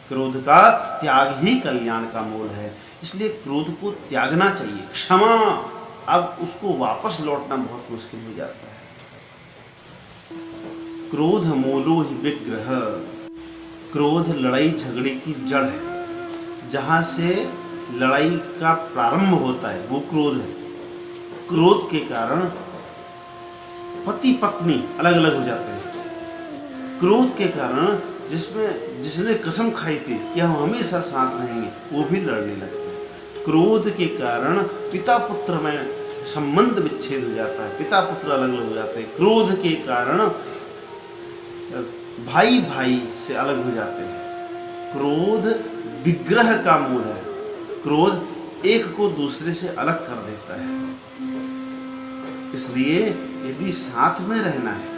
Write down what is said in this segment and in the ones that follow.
क्रोध का त्याग ही कल्याण का मूल है। इसलिए क्रोध को त्यागना चाहिए। क्षमा, अब उसको वापस लौटना बहुत मुश्किल हो जाता है। क्रोध मूलो ही विग्रह, क्रोध लड़ाई झगड़े की जड़ है। जहां से लड़ाई का प्रारंभ होता है वो क्रोध है। क्रोध के कारण पति पत्नी अलग अलग हो जाते हैं। क्रोध के कारण जिसने कसम खाई थी कि हम हमेशा साथ रहेंगे, वो भी लड़ने लगते हैं। क्रोध के कारण पिता पुत्र में संबंध विच्छेद हो जाता है, पिता पुत्र अलग अलग हो जाते हैं। क्रोध के कारण भाई भाई से अलग हो जाते हैं। क्रोध विग्रह का मूल है। क्रोध एक को दूसरे से अलग कर देता है। इसलिए यदि साथ में रहना है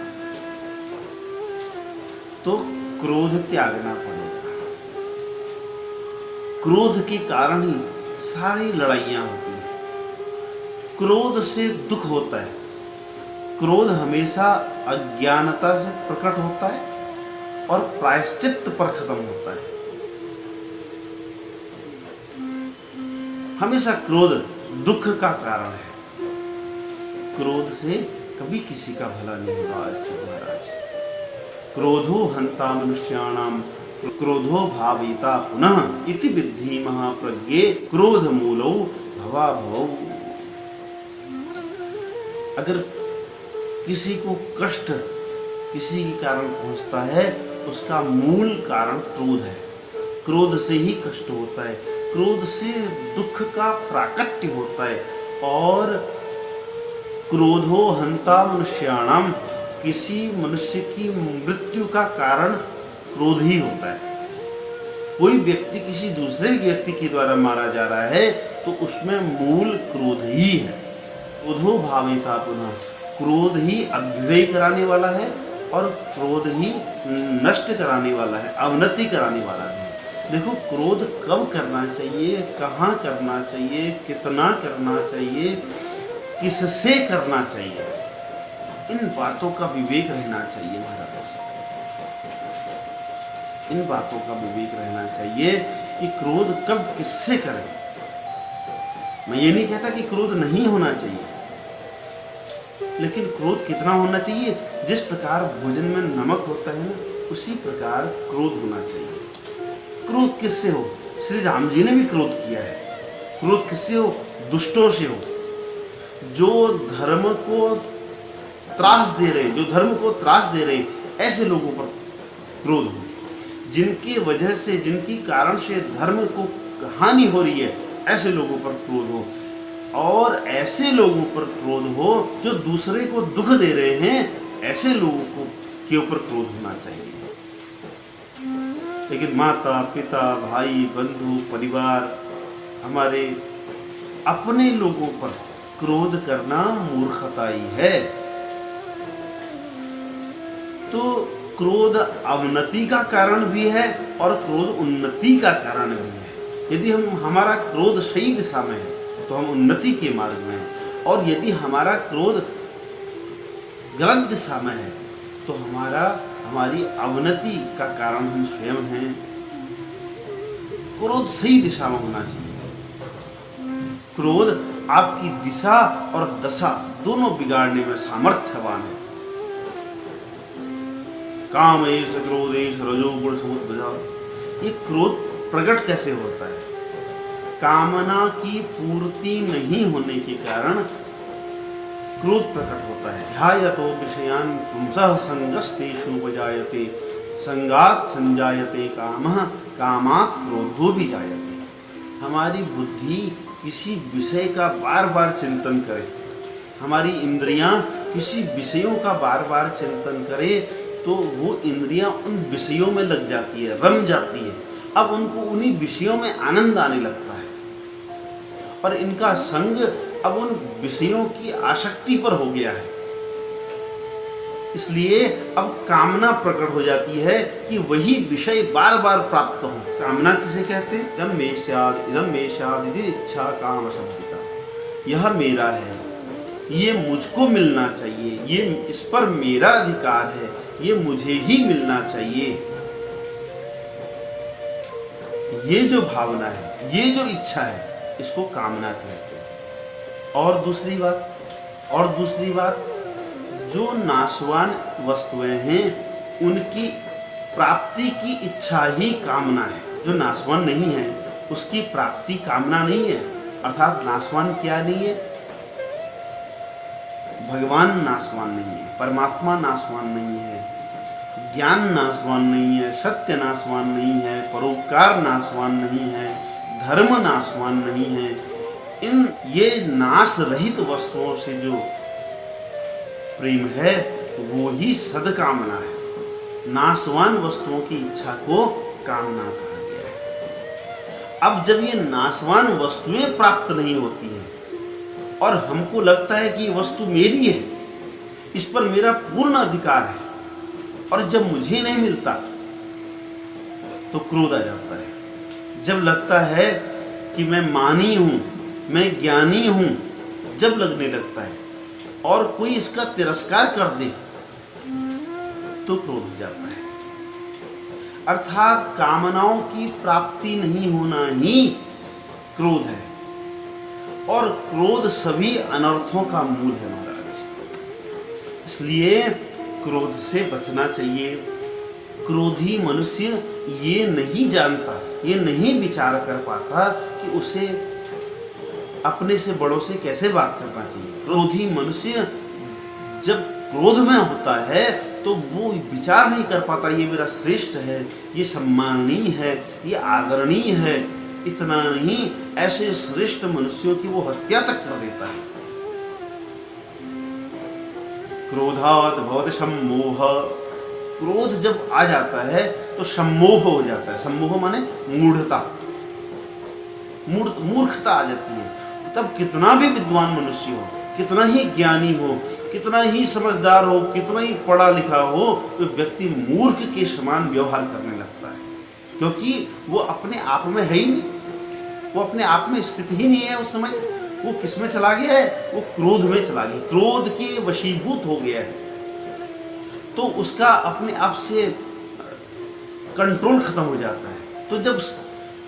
तो क्रोध त्यागना पड़ेगा। क्रोध के कारण ही सारी लड़ाइयां होती हैं। क्रोध से दुख होता है। क्रोध हमेशा अज्ञानता से प्रकट होता है और प्रायश्चित्त पर खत्म होता है। हमेशा क्रोध दुख का कारण है। क्रोध से कभी किसी का भला नहीं होगा। महाराज, क्रोधो हंता मनुष्याणाम क्रोधो भाविता पुनः इति विद्धि महाप्रज्ञे क्रोध मूलो भवा भवौ। अगर किसी को कष्ट किसी के कारण पहुंचता है, उसका मूल कारण क्रोध है। क्रोध से ही कष्ट होता है, क्रोध से दुख का प्राकट्य होता है। और क्रोधो हंता मनुष्याणाम, किसी मनुष्य की मृत्यु का कारण क्रोध ही होता है। कोई व्यक्ति किसी दूसरे व्यक्ति के द्वारा मारा जा रहा है तो उसमें मूल क्रोध ही है। क्रोधो भाविता पुनः, क्रोध ही अभ्युदय कराने वाला है और क्रोध ही नष्ट कराने वाला है, अवनति कराने वाला है। देखो, क्रोध कब करना चाहिए, कहाँ करना चाहिए, कितना करना चाहिए, किससे करना चाहिए, इन बातों का विवेक रहना चाहिए महाराज। इन बातों का विवेक रहना चाहिए कि क्रोध कब किससे करें। मैं ये नहीं कहता कि क्रोध नहीं होना चाहिए, लेकिन क्रोध कितना होना चाहिए। जिस प्रकार भोजन में नमक होता है ना, उसी प्रकार क्रोध होना चाहिए। क्रोध किससे हो? श्री राम जी ने भी क्रोध किया है। क्रोध किससे हो? दुष्टों से हो, जो धर्म को त्रास दे रहे हैं, जो धर्म को त्रास दे रहे हैं, ऐसे लोगों पर क्रोध हो। जिनकी वजह से, जिनकी कारण से धर्म को हानि हो रही है, ऐसे लोगों पर क्रोध हो। और ऐसे लोगों पर क्रोध हो जो दूसरे को दुख दे रहे हैं, ऐसे लोगों को के ऊपर क्रोध होना चाहिए। लेकिन माता पिता भाई बंधु परिवार, हमारे अपने लोगों पर क्रोध करना मूर्खताई है। तो क्रोध अवनति का कारण भी है और क्रोध उन्नति का कारण भी है। यदि हमारा क्रोध सही दिशा में है तो हम उन्नति के मार्ग में हैं, और यदि हमारा क्रोध गलत दिशा में है तो हमारी अवनति का कारण हम स्वयं हैं। क्रोध सही दिशा में होना चाहिए। क्रोध आपकी दिशा और दशा दोनों बिगाड़ने में सामर्थ्यवान है। कामेश क्रोधेश रजोगुण समुद्भजा। ये क्रोध प्रकट कैसे होता है? कामना की पूर्ति नहीं होने के कारण क्रोध प्रकट होता है। ध्यायतो विषयान् पुंसः संगस्तेषुपजायते संगात् संजायते कामः कामात् क्रोधो भी जायते। हमारी बुद्धि किसी विषय का बार बार चिंतन करे, हमारी इंद्रियां किसी विषयों का बार बार चिंतन करे, तो वो इंद्रियां उन विषयों में लग जाती है, रम जाती है। अब उनको उन्हीं विषयों में आनंद आने लगता है और इनका संग अब उन विषयों की आसक्ति पर हो गया है। इसलिए अब कामना प्रकट हो जाती है कि वही विषय बार बार प्राप्त हो। कामना किसे कहते हैं? इदं मे स्यात् इति इच्छा काम शब्दिता। यह मेरा है, ये मुझको मिलना चाहिए, ये इस पर मेरा अधिकार है, ये मुझे ही मिलना चाहिए। ये जो भावना है, ये जो इच्छा है, इसको कामना कहते हैं। और दूसरी बात, जो नाशवान वस्तुएं हैं उनकी प्राप्ति की इच्छा ही कामना है। जो नाशवान नहीं है उसकी प्राप्ति कामना नहीं है। अर्थात नाशवान क्या नहीं है? भगवान नाशवान नहीं है, परमात्मा नाशवान नहीं है, ज्ञान नाशवान नहीं है, सत्य नाशवान नहीं है, परोपकार नाशवान नहीं है, धर्म नाशवान नहीं है। ये नाश रहित वस्तुओं से जो प्रेम है वो ही सद्कामना है। नाशवान वस्तुओं की इच्छा को कामना कहा गया है। अब जब ये नाशवान वस्तुएं प्राप्त नहीं होती है और हमको लगता है कि ये वस्तु मेरी है, इस पर मेरा पूर्ण अधिकार है, और जब मुझे नहीं मिलता तो क्रोध आ जाता है। जब लगता है कि मैं मानी हूं, मैं ज्ञानी हूं, जब लगने लगता है और कोई इसका तिरस्कार कर दे तो क्रोध हो जाता है। अर्थात कामनाओं की प्राप्ति नहीं होना ही क्रोध है, और क्रोध सभी अनर्थों का मूल है महाराज। इसलिए क्रोध से बचना चाहिए। क्रोधी मनुष्य ये नहीं जानता, ये नहीं विचार कर पाता कि उसे अपने से बड़ों से कैसे बात करना चाहिए। क्रोधी मनुष्य जब क्रोध में होता है तो वो विचार नहीं कर पाता ये मेरा श्रेष्ठ है, ये सम्माननीय है, ये आदरणीय है। इतना नहीं, ऐसे श्रेष्ठ मनुष्यों की वो हत्या तक कर देता है। क्रोधात् भवति सम्मोह। क्रोध जब आ जाता है तो सम्मोह हो जाता है। सम्मोह माने मूढ़ता, मूर्खता आ जाती है। तब कितना भी विद्वान मनुष्य हो, कितना ही ज्ञानी हो, कितना ही समझदार हो, कितना ही पढ़ा लिखा हो, तो व्यक्ति मूर्ख के समान व्यवहार करने लगता है, क्योंकि वो अपने आप में है ही नहीं, वो अपने आप में स्थित ही नहीं है। उस समय वो किस में चला गया है? वो क्रोध में चला गया, क्रोध के वशीभूत हो गया है। तो उसका अपने आप से कंट्रोल खत्म हो जाता है। तो जब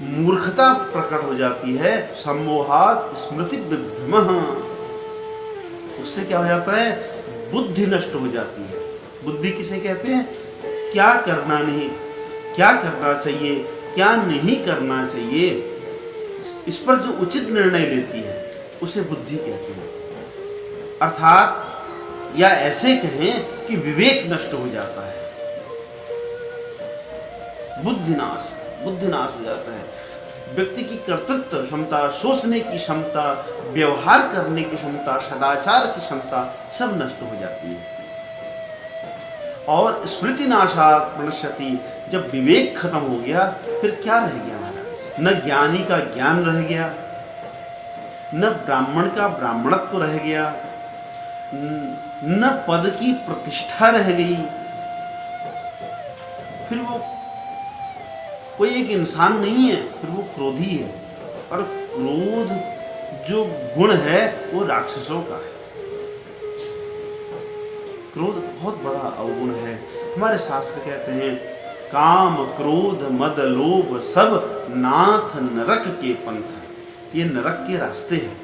मूर्खता प्रकट हो जाती है, सम्मोहात् स्मृति विभ्रमः, उससे क्या हो जाता है? बुद्धि नष्ट हो जाती है। बुद्धि किसे कहते हैं? क्या करना नहीं, क्या करना चाहिए, क्या नहीं करना चाहिए, इस पर जो उचित निर्णय लेती है उसे बुद्धि कहते हैं। अर्थात या ऐसे कहें कि विवेक नष्ट हो जाता है, बुद्धिनाश हो जाता है। व्यक्ति की कर्तृत्व क्षमता, सोचने की क्षमता, व्यवहार करने की क्षमता, सदाचार की क्षमता सब नष्ट हो जाती है। और स्मृति नाशात् प्रणश्यति, जब विवेक खत्म हो गया फिर क्या रह गया महाराज? न ज्ञानी का ज्ञान रह गया, न ब्राह्मण का ब्राह्मणत्व रह गया, न पद की प्रतिष्ठा रह गई। फिर वो कोई एक इंसान नहीं है, फिर वो क्रोधी है। और क्रोध जो गुण है वो राक्षसों का है। क्रोध बहुत बड़ा अवगुण है। हमारे शास्त्र कहते हैं काम क्रोध मद लोभ सब नाथ नरक के पंथ। ये नरक के रास्ते हैं।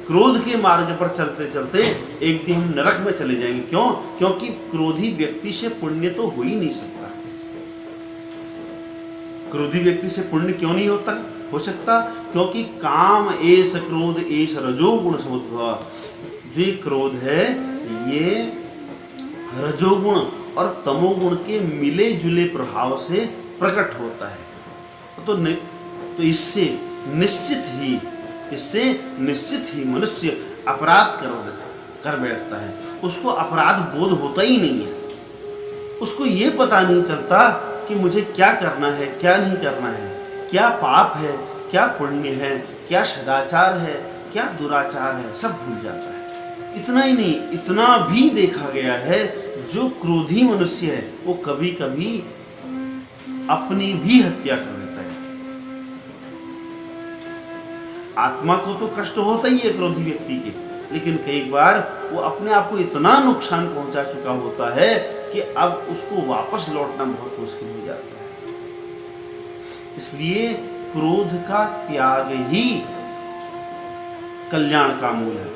क्रोध के मार्ग पर चलते चलते एक दिन हम नरक में चले जाएंगे। क्यों? क्योंकि क्रोधी व्यक्ति से पुण्य तो हो ही नहीं सकता। क्रोधी व्यक्ति से पुण्य क्यों नहीं हो सकता? क्योंकि काम एष क्रोध एष रजोगुण समुद्भव। जो क्रोध है ये रजोगुण और तमोगुण के मिले जुले प्रभाव से प्रकट होता है। तो इससे निश्चित ही मनुष्य अपराध कर बैठता है। उसको अपराध बोध होता ही नहीं है। उसको ये पता नहीं चलता कि मुझे क्या करना है, क्या नहीं करना है, क्या पाप है, क्या पुण्य है, क्या सदाचार है, क्या दुराचार है, सब भूल जाता है। इतना ही नहीं, इतना भी देखा गया है जो क्रोधी मनुष्य है वो कभी कभी अपनी भी हत्या कर देता है। आत्मा को तो कष्ट होता ही है क्रोधी व्यक्ति के, लेकिन कई बार वो अपने आप को इतना नुकसान पहुंचा चुका होता है कि अब उसको वापस लौटना बहुत मुश्किल हो जाता है। इसलिए क्रोध का त्याग ही कल्याण का मूल है।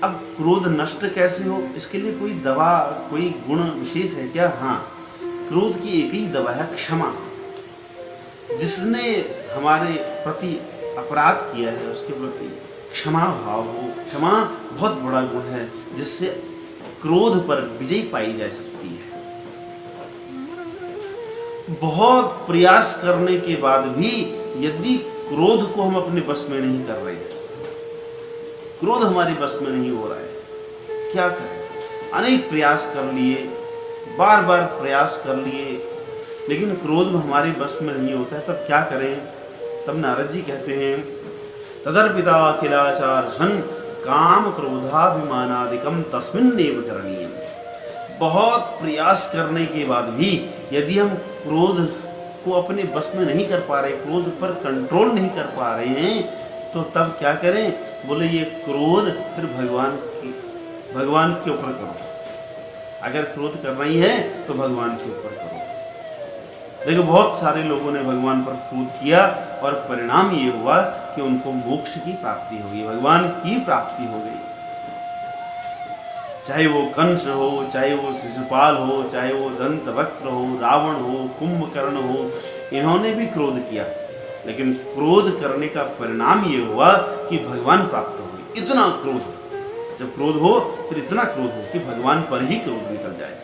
अब क्रोध नष्ट कैसे हो, इसके लिए कोई दवा, कोई गुण विशेष है क्या? हाँ, क्रोध की एक ही दवा है, क्षमा। जिसने हमारे प्रति अपराध किया है उसके प्रति क्षमा भाव हो। क्षमा बहुत बड़ा गुण है जिससे क्रोध पर विजय पाई जा सकती है। बहुत प्रयास करने के बाद भी यदि क्रोध को हम अपने बस में नहीं कर रहे, क्रोध हमारे बस में नहीं हो रहा है, क्या करें? अनेक प्रयास कर लिए, बार बार प्रयास कर लिए, लेकिन क्रोध हमारे बस में नहीं होता है, तब क्या करें? तब नारद जी कहते हैं, तदर्पिता अखिलाचार सन काम क्रोधाभिमानादिकम तस्मिन्नेव करणीयम। बहुत प्रयास करने के बाद भी यदि हम क्रोध को अपने बस में नहीं कर पा रहे, क्रोध पर कंट्रोल नहीं कर पा रहे हैं, तो तब क्या करें? बोले ये क्रोध फिर भगवान के ऊपर करो। अगर क्रोध करना ही है तो भगवान के ऊपर करो। देखो, बहुत सारे लोगों ने भगवान पर क्रोध किया और परिणाम ये हुआ कि उनको मोक्ष की प्राप्ति हो गई, भगवान की प्राप्ति हो गई। चाहे वो कंस हो, चाहे वो शिशुपाल हो, चाहे वो दंतवक्र हो, रावण हो, कुंभकर्ण हो, इन्होंने भी क्रोध किया, लेकिन क्रोध करने का परिणाम ये हुआ कि भगवान प्राप्त हो गए। इतना क्रोध, जब क्रोध हो फिर इतना क्रोध हो कि भगवान पर ही क्रोध निकल जाए।